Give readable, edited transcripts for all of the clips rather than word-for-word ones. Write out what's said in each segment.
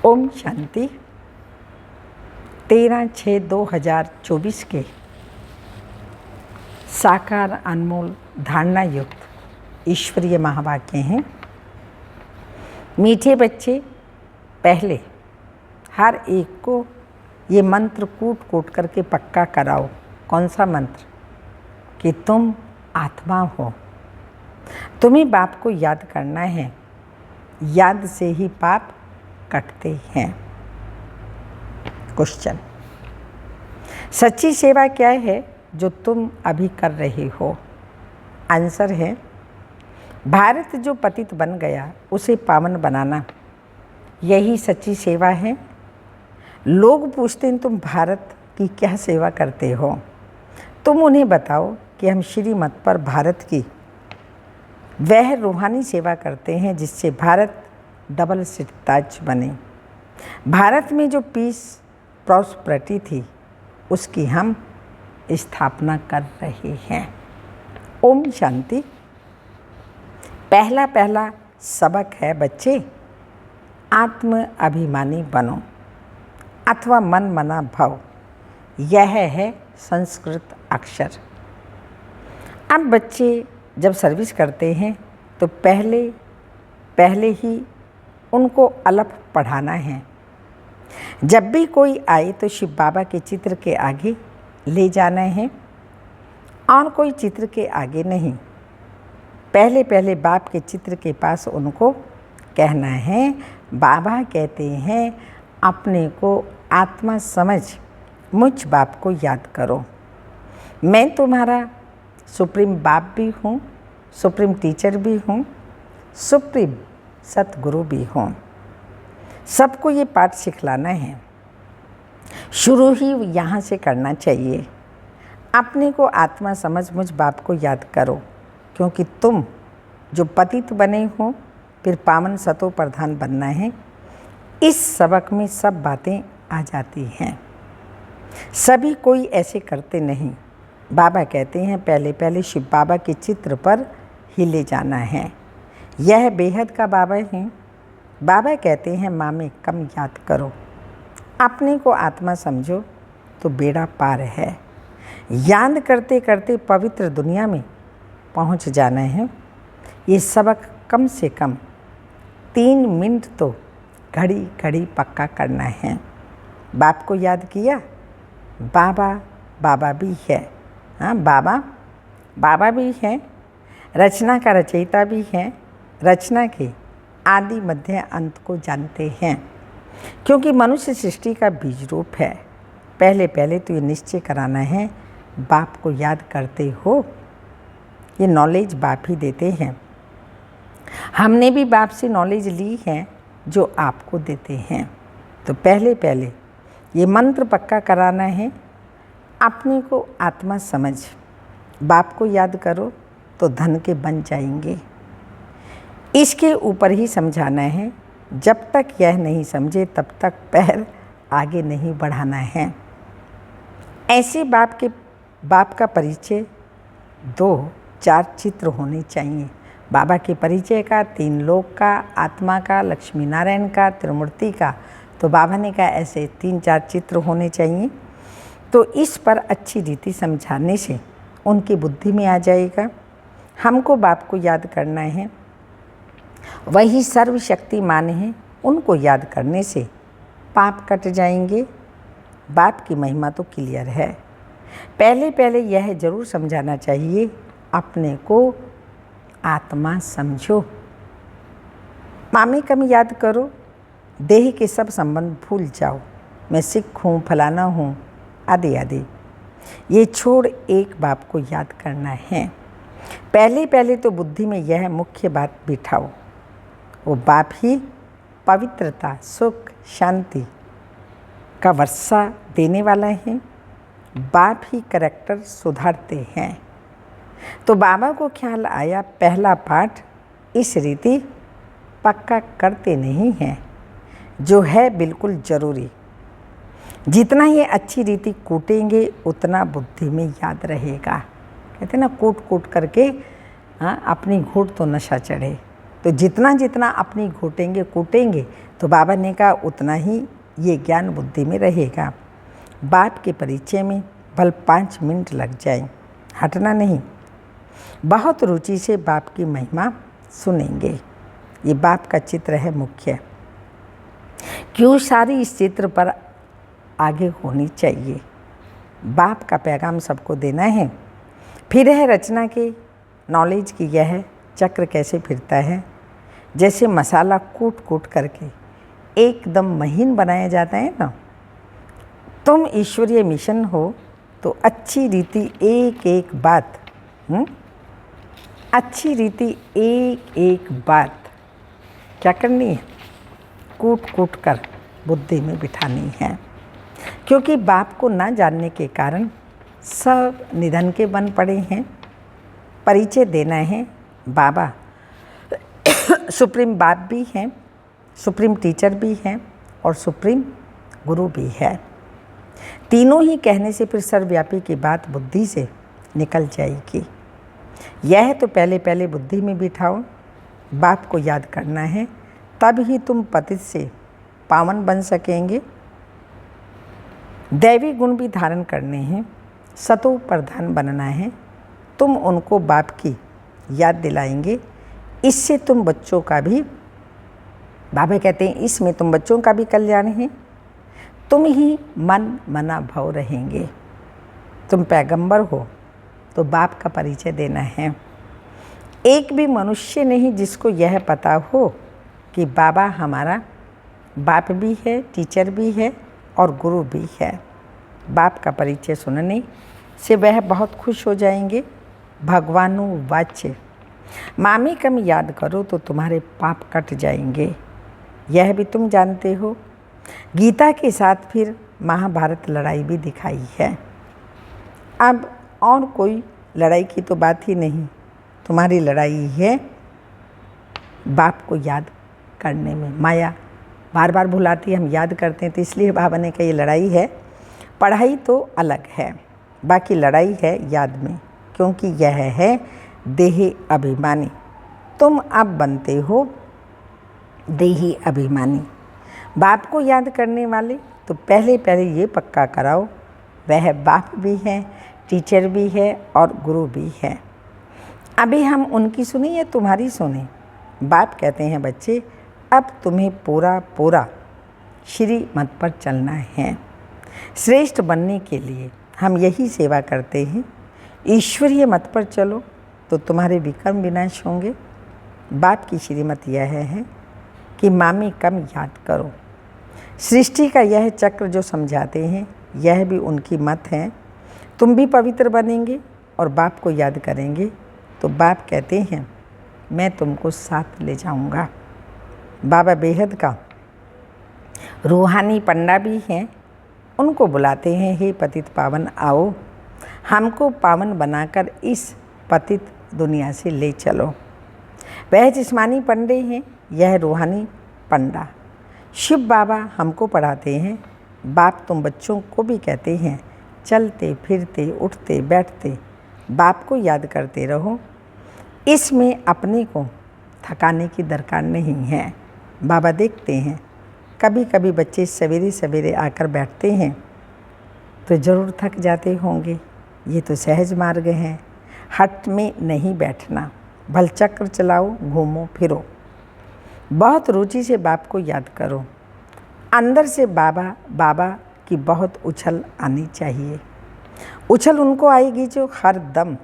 ओम शांति। 13/6/2024 के साकार अनमोल धारणा युक्त ईश्वरीय महावाक्य हैं। मीठे बच्चे, पहले हर एक को ये मंत्र कूट कूट करके पक्का कराओ। कौन सा मंत्र? कि तुम आत्मा हो, तुम्हें बाप को याद करना है, याद से ही पाप कटते हैं। क्वेश्चन: सच्ची सेवा क्या है जो तुम अभी कर रहे हो? आंसर है, भारत जो पतित बन गया उसे पावन बनाना, यही सच्ची सेवा है। लोग पूछते हैं तुम भारत की क्या सेवा करते हो? तुम उन्हें बताओ कि हम श्रीमत पर भारत की वह रूहानी सेवा करते हैं जिससे भारत डबल सिरताज बने। भारत में जो पीस प्रॉस्पेरिटी थी उसकी हम स्थापना कर रहे हैं। ओम शांति। पहला सबक है बच्चे, आत्म अभिमानी बनो अथवा मन मना भव। यह है संस्कृत अक्षर। अब बच्चे जब सर्विस करते हैं तो पहले ही उनको अलफ पढ़ाना है। जब भी कोई आए तो शिव बाबा के चित्र के आगे ले जाना है और कोई चित्र के आगे नहीं। पहले बाप के चित्र के पास उनको कहना है, बाबा कहते हैं अपने को आत्मा समझ मुझ बाप को याद करो। मैं तुम्हारा सुप्रीम बाप भी हूँ, सुप्रीम टीचर भी हूँ, सुप्रीम सतगुरु भी हूँ। सबको ये पाठ सिखलाना है। शुरू ही यहाँ से करना चाहिए। अपने को आत्मा समझ मुझ बाप को याद करो, क्योंकि तुम जो पतित बने हो फिर पावन सतो प्रधान बनना है। इस सबक में सब बातें आ जाती हैं। सभी कोई ऐसे करते नहीं। बाबा कहते हैं पहले शिव बाबा के चित्र पर ही ले जाना है। यह बेहद का बाबा है। बाबा कहते हैं माँ में कम याद करो, अपने को आत्मा समझो तो बेड़ा पार है। याद करते करते पवित्र दुनिया में पहुँच जाना है। ये सबक कम से कम 3 मिनट तो घड़ी घड़ी पक्का करना है। बाप को याद किया, बाबा भी है। हाँ, बाबा भी है, रचना का रचयिता भी है, रचना के आदि मध्य अंत को जानते हैं, क्योंकि मनुष्य सृष्टि का बीज रूप है। पहले तो ये निश्चय कराना है बाप को याद करते हो। ये नॉलेज बाप ही देते हैं। हमने भी बाप से नॉलेज ली है जो आपको देते हैं। तो पहले ये मंत्र पक्का कराना है। अपने को आत्मा समझ बाप को याद करो तो धन के बन जाएंगे। इसके ऊपर ही समझाना है। जब तक यह नहीं समझे तब तक पैर आगे नहीं बढ़ाना है। ऐसे बाप का परिचय 2-4 चित्र होने चाहिए। बाबा के परिचय का, 3 लोक का, आत्मा का, लक्ष्मी नारायण का, त्रिमूर्ति का। तो बाबा ने कहा ऐसे 3-4 चित्र होने चाहिए। तो इस पर अच्छी रीति समझाने से उनकी बुद्धि में आ जाएगा। हमको बाप को याद करना है, वही सर्वशक्तिमान है। उनको याद करने से पाप कट जाएंगे। बाप की महिमा तो क्लियर है। पहले यह जरूर समझाना चाहिए, अपने को आत्मा समझो। मामी कम याद करो, देह के सब संबंध भूल जाओ। मैं सिख हूँ, फलाना हूँ, आदि। ये छोड़ एक बाप को याद करना है। पहले तो बुद्धि में यह मुख्य बात बिठाओ, वो बाप ही पवित्रता, सुख, शांति का वर्षा देने वाला है। बाप ही करैक्टर सुधारते हैं। तो बाबा को ख्याल आया पहला पाठ इस रीति पक्का करते नहीं हैं, जो है बिल्कुल ज़रूरी। जितना ये अच्छी रीति कूटेंगे उतना बुद्धि में याद रहेगा। कहते हैं ना, कूट करके हाँ अपनी घूट तो नशा चढ़े। तो तो जितना जितना अपनी घोटेंगे कूटेंगे तो बाबा ने कहा उतना ही ये ज्ञान बुद्धि में रहेगा। बाप के परिचय में भल 5 मिनट लग जाए, हटना नहीं। बहुत रुचि से बाप की महिमा सुनेंगे। ये बाप का चित्र है मुख्य, क्यों सारी इस चित्र पर आगे होनी चाहिए। बाप का पैगाम सबको देना है। फिर है रचना के नॉलेज की यह चक्र कैसे फिरता है। जैसे मसाला कूट कूट करके एकदम महीन बनाया जाता है ना, तुम ईश्वरीय मिशन हो तो अच्छी रीति एक एक बात अच्छी रीति एक एक बात क्या करनी है, कूट कूट कर बुद्धि में बिठानी है। क्योंकि बाप को ना जानने के कारण सब निधन के बन पड़े हैं। परिचय देना है। बाबा सुप्रीम बाप भी हैं, सुप्रीम टीचर भी हैं और सुप्रीम गुरु भी है। तीनों ही कहने से फिर सर्वव्यापी की बात बुद्धि से निकल जाएगी। यह तो पहले पहले बुद्धि में बिठाओ। बाप को याद करना है, तब ही तुम पतित से पावन बन सकेंगे। दैवी गुण भी धारण करने हैं, सतो प्रधान बनना है। तुम उनको बाप की याद दिलाएंगे। इससे तुम बच्चों का भी, बाबा कहते हैं इसमें तुम बच्चों का भी कल्याण है। तुम ही मन मना भव रहेंगे। तुम पैगंबर हो तो बाप का परिचय देना है। एक भी मनुष्य नहीं जिसको यह पता हो कि बाबा हमारा बाप भी है, टीचर भी है और गुरु भी है। बाप का परिचय सुनने से वह बहुत खुश हो जाएंगे। भगवानु वाच्य मामी कम याद करो तो तुम्हारे पाप कट जाएंगे। यह भी तुम जानते हो। गीता के साथ फिर महाभारत लड़ाई भी दिखाई है। अब और कोई लड़ाई की तो बात ही नहीं। तुम्हारी लड़ाई है बाप को याद करने में। माया बार बार भुलाती है, हम याद करते हैं, तो इसलिए बाबा ने कहा ये लड़ाई है। पढ़ाई तो अलग है, बाकी लड़ाई है याद में, क्योंकि यह है देही अभिमानी। तुम अब बनते हो देही अभिमानी। बाप को याद करने वाले तो पहले पहले ये पक्का कराओ वह बाप भी है, टीचर भी है और गुरु भी है। अभी हम उनकी सुनी या तुम्हारी सुने। बाप कहते हैं बच्चे अब तुम्हें पूरा पूरा श्रीमत पर चलना है। श्रेष्ठ बनने के लिए हम यही सेवा करते हैं। ईश्वरीय मत पर चलो तो तुम्हारे विकर्म विनाश होंगे। बाप की श्रीमत यह है कि मामी कम याद करो। सृष्टि का यह चक्र जो समझाते हैं यह भी उनकी मत है। तुम भी पवित्र बनेंगे और बाप को याद करेंगे तो बाप कहते हैं मैं तुमको साथ ले जाऊंगा। बाबा बेहद का रूहानी पंडा भी हैं। उनको बुलाते हैं हे पतित पावन आओ, हमको पावन बनाकर इस पतित दुनिया से ले चलो। वह जिस्मानी पंडे हैं, यह रूहानी पंडा। शिव बाबा हमको पढ़ाते हैं। बाप तुम बच्चों को भी कहते हैं चलते फिरते उठते बैठते बाप को याद करते रहो। इसमें अपने को थकाने की दरकार नहीं है। बाबा देखते हैं कभी कभी बच्चे सवेरे सवेरे आकर बैठते हैं तो ज़रूर थक जाते होंगे। ये तो सहज मार्ग है, हट में नहीं बैठना। भल चक्र चलाओ, घूमो फिरो। बहुत रुचि से बाप को याद करो। अंदर से बाबा बाबा की बहुत उछल आनी चाहिए। उछल उनको आएगी जो हर दम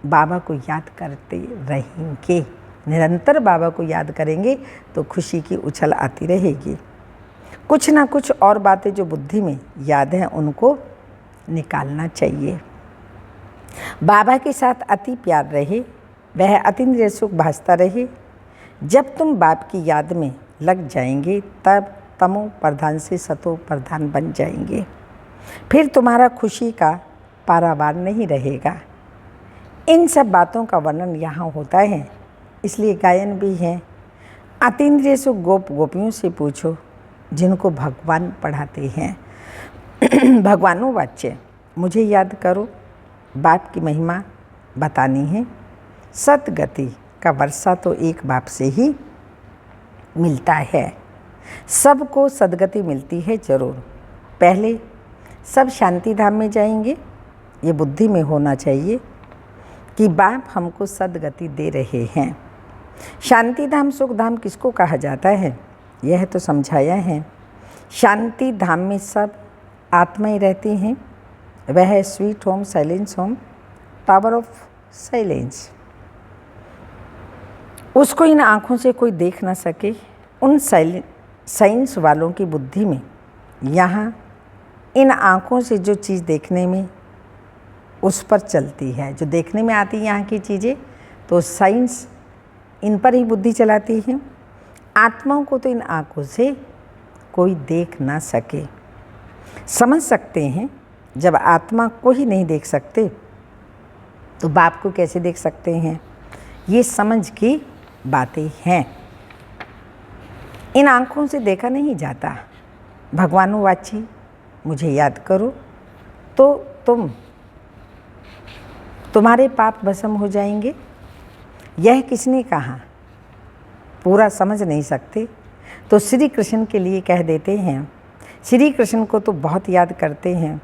बाबा को याद करते रहेंगे। निरंतर बाबा को याद करेंगे तो खुशी की उछल आती रहेगी। कुछ ना कुछ और बातें जो बुद्धि में याद हैं उनको निकालना चाहिए। बाबा के साथ अति प्यार रहे, वह अतीन्द्रिय सुख भासता रहे। जब तुम बाप की याद में लग जाएंगे तब तमो प्रधान से सतो प्रधान बन जाएंगे। फिर तुम्हारा खुशी का पारावार नहीं रहेगा। इन सब बातों का वर्णन यहाँ होता है, इसलिए गायन भी है। अतीन्द्रिय सुख गोप गोपियों से पूछो जिनको भगवान पढ़ाते हैं। भगवानों वाच्य मुझे याद करो। बाप की महिमा बतानी है। सतगति का वर्षा तो एक बाप से ही मिलता है। सबको सद्गति मिलती है जरूर। पहले सब शांति धाम में जाएंगे, ये बुद्धि में होना चाहिए कि बाप हमको सद्गति दे रहे हैं। शांति धाम सुख धाम किसको कहा जाता है, यह तो समझाया है। शांति धाम में सब आत्माएं रहती हैं, वह है sweet home, silence home, tower of silence. उसको इन आँखों से कोई देख ना सके। उन साइंस वालों की बुद्धि में यहाँ इन आँखों से जो चीज़ देखने में उस पर चलती है, जो देखने में आती है यहाँ की चीज़ें, तो साइंस इन पर ही बुद्धि चलाती है। आत्माओं को तो इन आँखों से कोई देख ना सके। समझ सकते हैं, जब आत्मा को ही नहीं देख सकते तो बाप को कैसे देख सकते हैं। ये समझ की बातें हैं। इन आँखों से देखा नहीं जाता। भगवानुवाची मुझे याद करो तो तुम्हारे पाप भस्म हो जाएंगे। यह किसने कहा, पूरा समझ नहीं सकते तो श्री कृष्ण के लिए कह देते हैं। श्री कृष्ण को तो बहुत याद करते हैं,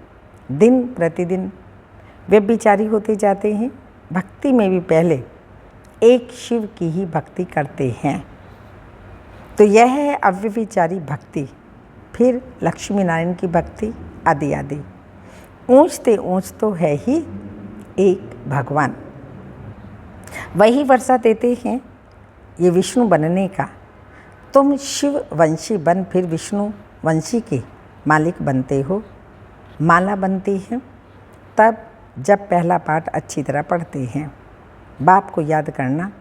दिन प्रतिदिन व्यभिचारी होते जाते हैं। भक्ति में भी पहले एक शिव की ही भक्ति करते हैं, तो यह है अव्यभिचारी भक्ति। फिर लक्ष्मी नारायण की भक्ति आदि आदि। ऊंचते ऊंच तो है ही एक भगवान, वही वर्षा देते हैं ये विष्णु बनने का। तुम शिव वंशी बन फिर विष्णु वंशी के मालिक बनते हो, माला बनती है। तब जब पहला पाठ अच्छी तरह पढ़ते हैं, बाप को याद करना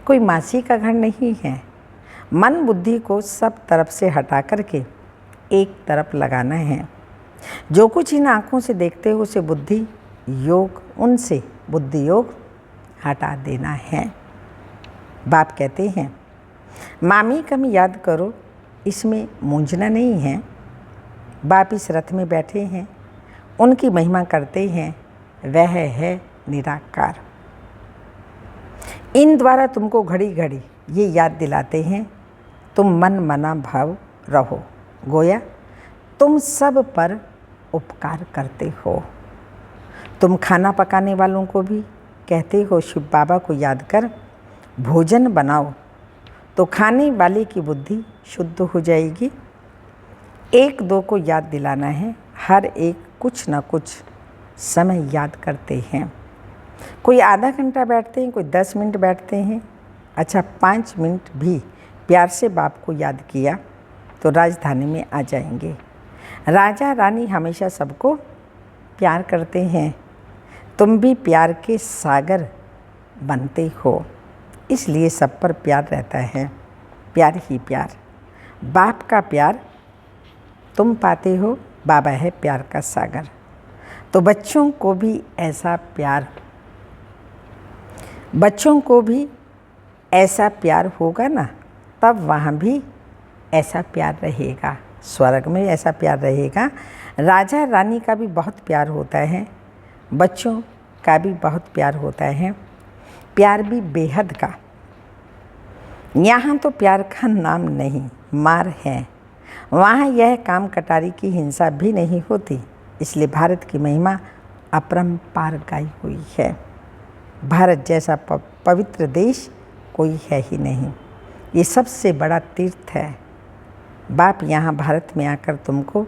कोई मासी का घर नहीं है। मन बुद्धि को सब तरफ से हटा करके एक तरफ लगाना है। जो कुछ इन आँखों से देखते हो उसे बुद्धि योग, उनसे बुद्धि योग हटा देना है। बाप कहते हैं मामी कम याद करो, इसमें मूंझना नहीं है। बाप इस रथ में बैठे हैं, उनकी महिमा करते हैं, वह है निराकार। इन द्वारा तुमको घड़ी घड़ी ये याद दिलाते हैं, तुम मन मना भाव रहो, गोया तुम सब पर उपकार करते हो। तुम खाना पकाने वालों को भी कहते हो शिव बाबा को याद कर भोजन बनाओ, तो खाने वाले की बुद्धि शुद्ध हो जाएगी। एक दो को याद दिलाना है, हर एक कुछ न कुछ समय याद करते हैं। कोई आधा घंटा बैठते हैं, कोई 10 मिनट बैठते हैं। अच्छा 5 मिनट भी प्यार से बाप को याद किया तो राजधानी में आ जाएंगे। राजा रानी हमेशा सबको प्यार करते हैं। तुम भी प्यार के सागर बनते हो, इसलिए सब पर प्यार रहता है। प्यार ही प्यार, बाप का प्यार तुम पाते हो। बाबा है प्यार का सागर। तो बच्चों को भी ऐसा प्यार होगा ना, तब वहाँ भी ऐसा प्यार रहेगा। स्वर्ग में ऐसा प्यार रहेगा। राजा रानी का भी बहुत प्यार होता है, बच्चों का भी बहुत प्यार होता है। प्यार भी बेहद का। यहाँ तो प्यार का नाम नहीं, मार है। वहाँ यह काम कटारी की हिंसा भी नहीं होती। इसलिए भारत की महिमा अपरंपार गाई हुई है। भारत जैसा पवित्र देश कोई है ही नहीं। ये सबसे बड़ा तीर्थ है। बाप यहाँ भारत में आकर तुमको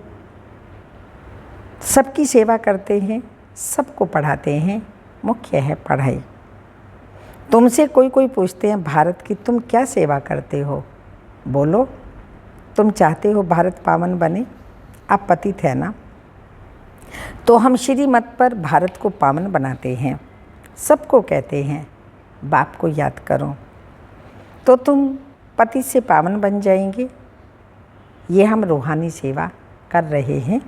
सबकी सेवा करते हैं, सबको पढ़ाते हैं। मुख्य है पढ़ाई। तुमसे कोई पूछते हैं भारत की तुम क्या सेवा करते हो, बोलो तुम चाहते हो भारत पावन बने। आप पतित है ना, तो हम श्रीमत पर भारत को पावन बनाते हैं। सबको कहते हैं बाप को याद करो तो तुम पति से पावन बन जाएंगे। ये हम रूहानी सेवा कर रहे हैं।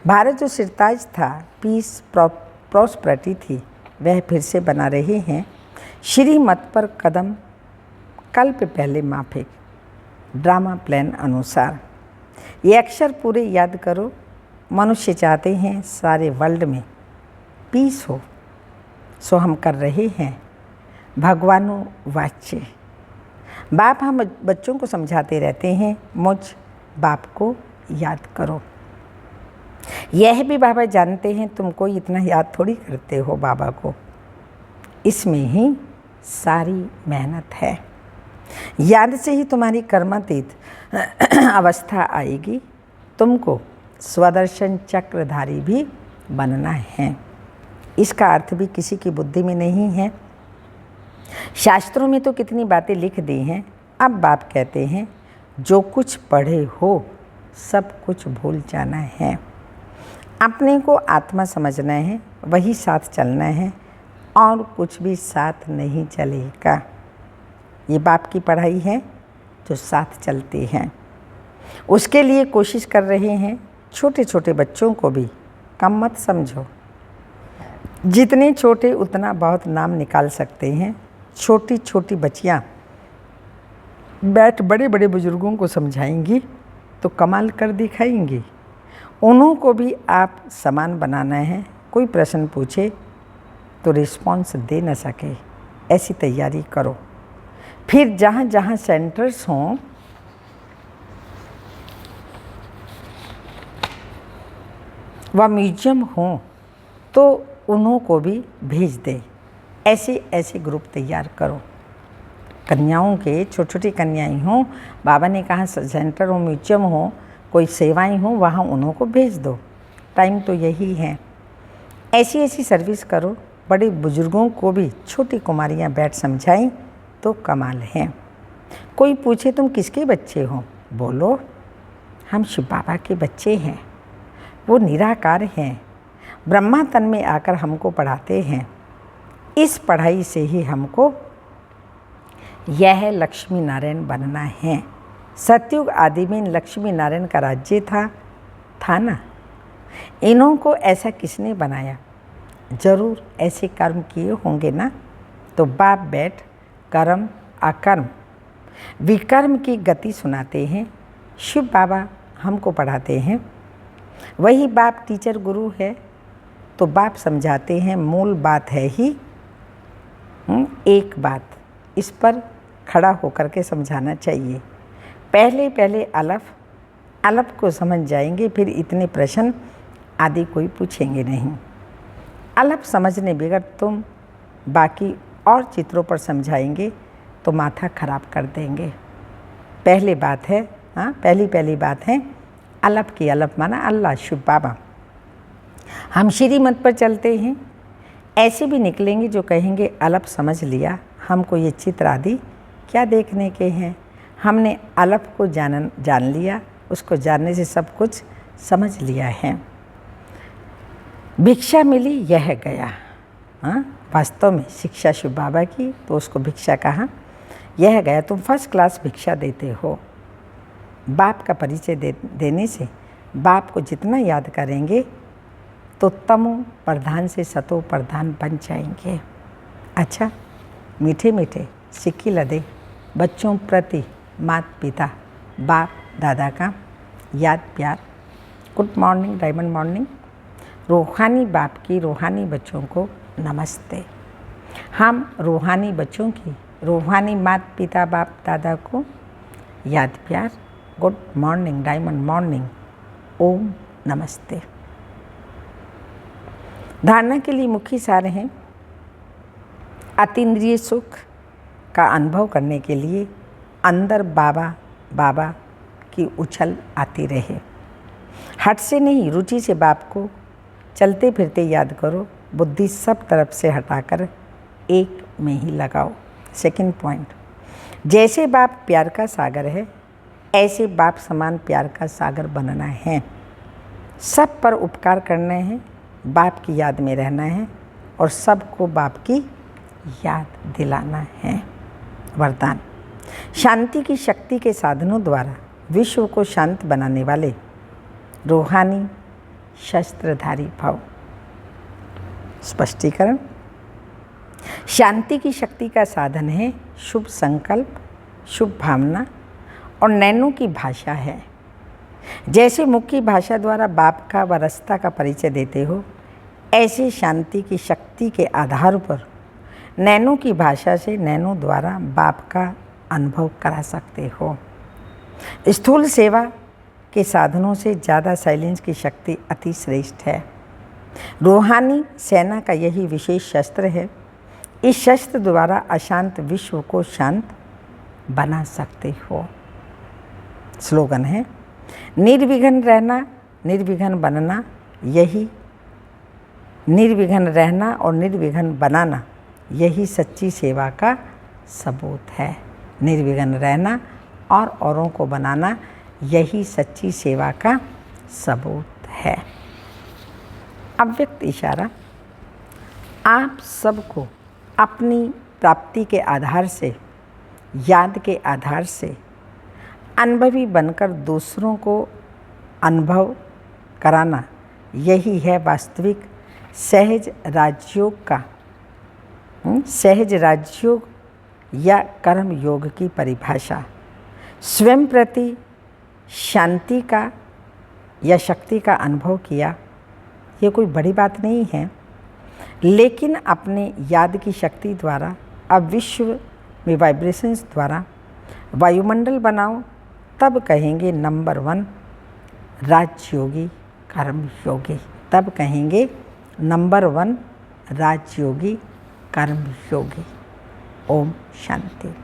भारत जो सिरताज था, पीस प्रॉस्पेरिटी थी, वह फिर से बना रहे हैं। श्रीमत पर कदम कल्प पहले माफिक, ड्रामा प्लान अनुसार। ये अक्षर पूरे याद करो। मनुष्य चाहते हैं सारे वर्ल्ड में पीस हो, सो हम कर रहे हैं। भगवानो वाच्य। बाप हम बच्चों को समझाते रहते हैं, मुझ बाप को याद करो। यह भी बाबा जानते हैं तुम कोई इतना याद थोड़ी करते हो बाबा को, इसमें ही सारी मेहनत है। याद से ही तुम्हारी कर्मातीत अवस्था आएगी। तुमको स्वदर्शन चक्रधारी भी बनना है। इसका अर्थ भी किसी की बुद्धि में नहीं है। शास्त्रों में तो कितनी बातें लिख दी हैं। अब बाप कहते हैं जो कुछ पढ़े हो सब कुछ भूल जाना है। अपने को आत्मा समझना है, वही साथ चलना है और कुछ भी साथ नहीं चलेगा। ये बाप की पढ़ाई है जो साथ चलती हैं। उसके लिए कोशिश कर रहे हैं। छोटे छोटे बच्चों को भी कम मत समझो। जितने छोटे उतना बहुत नाम निकाल सकते हैं। छोटी छोटी बच्चियाँ बैठ बड़े बड़े बुजुर्गों को समझाएंगी तो कमाल कर दिखाएंगी। उन्हों को भी आप समान बनाना है। कोई प्रश्न पूछे तो रिस्पॉन्स दे न सके, ऐसी तैयारी करो। फिर जहाँ जहाँ सेंटर्स हों व म्यूजियम हों तो उन्हों को भी भेज दे। ऐसे ऐसे ग्रुप तैयार करो। कन्याओं के, छोटी छोटी कन्याएं हों, बाबा ने कहा सेंटर हो, म्यूजियम हो, कोई सेवाएं हों, वहाँ उन्हों को भेज दो। टाइम तो यही है। ऐसी ऐसी सर्विस करो। बड़े बुजुर्गों को भी छोटी कुमारियाँ बैठ समझाएं तो कमाल है। कोई पूछे तुम किसके बच्चे हो, बोलो हम शिव बाबा के बच्चे हैं। वो निराकार हैं, ब्रह्मा तन में आकर हमको पढ़ाते हैं। इस पढ़ाई से ही हमको यह लक्ष्मी नारायण बनना है। सतयुग आदि में लक्ष्मी नारायण का राज्य था ना। इन्हों को ऐसा किसने बनाया? जरूर ऐसे कर्म किए होंगे ना। तो बाप बैठ कर्म अकर्म विकर्म की गति सुनाते हैं। शिव बाबा हमको पढ़ाते हैं। वही बाप टीचर गुरु है। तो बाप समझाते हैं। मूल बात है ही एक बात, इस पर खड़ा होकर के समझाना चाहिए। पहले पहले अलफ को समझ जाएंगे, फिर इतने प्रश्न आदि कोई पूछेंगे नहीं। अलफ समझने बगैर तुम बाकी और चित्रों पर समझाएंगे तो माथा खराब कर देंगे। पहली बात है, पहली बात है अलफ की अलफ माना अल्लाह, शिव बाबा। हम श्रीमत पर चलते हैं। ऐसे भी निकलेंगे जो कहेंगे अलफ समझ लिया, हमको ये चित्र आदि क्या देखने के हैं। हमने अलफ को जान लिया, उसको जानने से सब कुछ समझ लिया है। भिक्षा मिली यह गया। वास्तव में शिक्षा शिव बाबा की, तो उसको भिक्षा कहा। यह गया, तुम फर्स्ट क्लास भिक्षा देते हो। बाप का परिचय देने से बाप को जितना याद करेंगे तो तमो प्रधान से सतो प्रधान बन जाएंगे। अच्छा, मीठे मीठे सिक्की लदे बच्चों प्रति माता पिता बाप दादा का याद प्यार। Good morning, diamond morning. रूहानी बाप की रूहानी बच्चों को नमस्ते। हम रूहानी बच्चों की रूहानी माता पिता बाप दादा को याद प्यार। Good morning, diamond morning. ओम नमस्ते। धारणा के लिए मुख्य सार हैं। अतीन्द्रिय सुख का अनुभव करने के लिए अंदर बाबा बाबा की उछल आती रहे। हट से नहीं, रुचि से बाप को चलते फिरते याद करो। बुद्धि सब तरफ से हटाकर एक में ही लगाओ। सेकंड पॉइंट, जैसे बाप प्यार का सागर है, ऐसे बाप समान प्यार का सागर बनना है। सब पर उपकार करना है, बाप की याद में रहना है और सबको बाप की याद दिलाना है। वरदान, शांति की शक्ति के साधनों द्वारा विश्व को शांत बनाने वाले रूहानी शस्त्रधारी भव। स्पष्टीकरण, शांति की शक्ति का साधन है शुभ संकल्प, शुभ भावना और नैनों की भाषा है। जैसे मुख की भाषा द्वारा बाप का व रास्ता का परिचय देते हो, ऐसे शांति की शक्ति के आधार पर नैनो की भाषा से नैनो द्वारा बाप का अनुभव करा सकते हो। स्थूल सेवा के साधनों से ज़्यादा साइलेंस की शक्ति अति श्रेष्ठ है। रूहानी सेना का यही विशेष शस्त्र है। इस शस्त्र द्वारा अशांत विश्व को शांत बना सकते हो। स्लोगन है, निर्विघ्न रहना, निर्विघ्न बनना, यही निर्विघ्न रहना और निर्विघ्न बनाना यही सच्ची सेवा का सबूत है। निर्विघ्न रहना और औरों को बनाना यही सच्ची सेवा का सबूत है। अव्यक्त इशारा, आप सबको अपनी प्राप्ति के आधार से, याद के आधार से अनुभवी बनकर दूसरों को अनुभव कराना यही है वास्तविक सहज राजयोग का सहज राजयोग या कर्म योग की परिभाषा। स्वयं प्रति शांति का या शक्ति का अनुभव किया, ये कोई बड़ी बात नहीं है, लेकिन अपने याद की शक्ति द्वारा अब विश्व में वाइब्रेशंस द्वारा वायुमंडल बनाओ, तब कहेंगे नंबर 1 राजयोगी कर्म योगी। तब कहेंगे नंबर 1 राजयोगी कर्म योगी। ओम शांति।